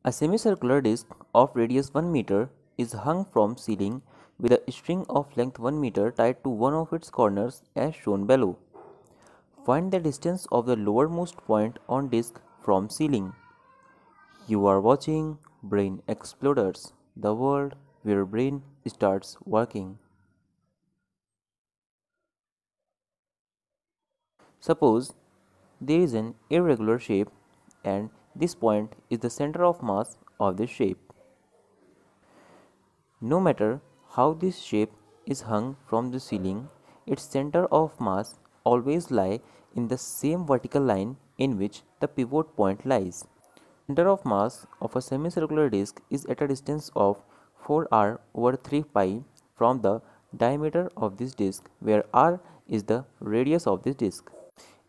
A semicircular disc of radius 1 meter is hung from ceiling with a string of length 1 meter tied to one of its corners as shown below. Find the distance of the lowermost point on disc from ceiling. You are watching Brain Exploders, the world where brain starts working. Suppose there is an irregular shape and this point is the center of mass of this shape. No matter how this shape is hung from the ceiling, its center of mass always lie in the same vertical line in which the pivot point lies. Center of mass of a semicircular disk is at a distance of 4r over 3 pi from the diameter of this disk, where r is the radius of this disk.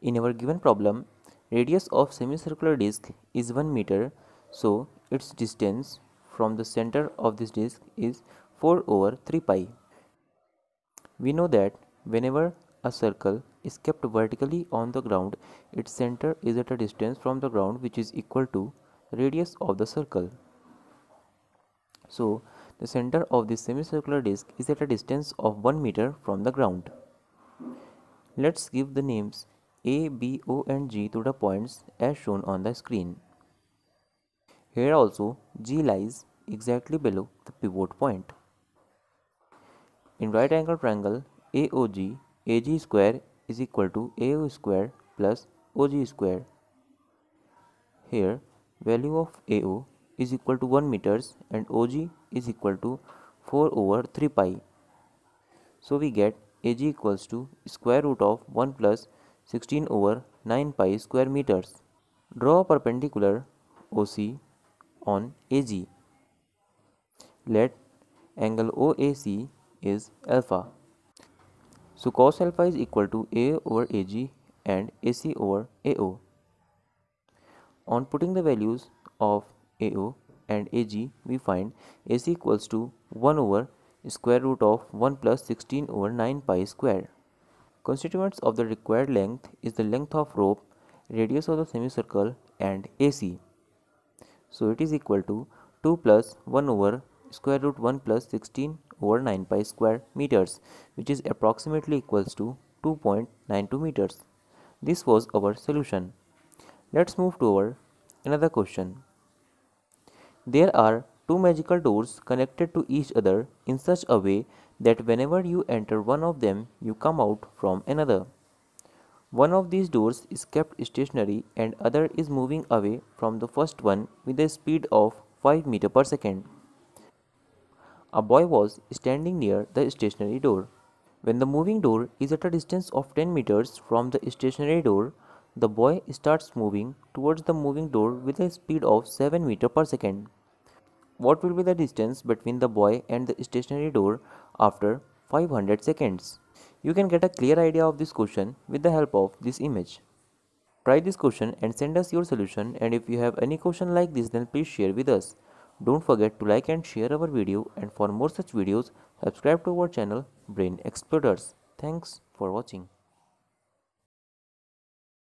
In our given problem, radius of semicircular disk is 1 meter, so its distance from the center of this disk is 4 over 3 pi. We know that whenever a circle is kept vertically on the ground, its center is at a distance from the ground which is equal to radius of the circle. So, the center of this semicircular disk is at a distance of 1 meter from the ground. Let's give the names A, B, O and G to the points as shown on the screen. Here also G lies exactly below the pivot point. In right angle triangle AOG, AG square is equal to AO square plus OG square. Here value of AO is equal to 1 meters and OG is equal to 4 over 3 pi. So we get AG equals to square root of 1 plus 16 over 9 pi square meters. Draw a perpendicular OC on AG. Let angle OAC is alpha. So cos alpha is equal to A over AG and AC over AO. On putting the values of AO and AG, we find AC equals to 1 over square root of 1 plus 16 over 9 pi square. Constituents of the required length is the length of rope, radius of the semicircle and AC. So it is equal to 2 plus 1 over square root 1 plus 16 over 9 pi square meters, which is approximately equals to 2.92 meters. This was our solution. Let's move to our another question. There are two magical doors connected to each other in such a way that whenever you enter one of them, you come out from another. One of these doors is kept stationary and other is moving away from the first one with a speed of 5 meter per second. A boy was standing near the stationary door. When the moving door is at a distance of 10 meters from the stationary door, the boy starts moving towards the moving door with a speed of 7 meter per second. What will be the distance between the boy and the stationary door after 500 seconds? You can get a clear idea of this question with the help of this image. Try this question and send us your solution, and if you have any question like this, then please share with us. Don't forget to like and share our video, and for more such videos subscribe to our channel Brain Exploders. Thanks for watching.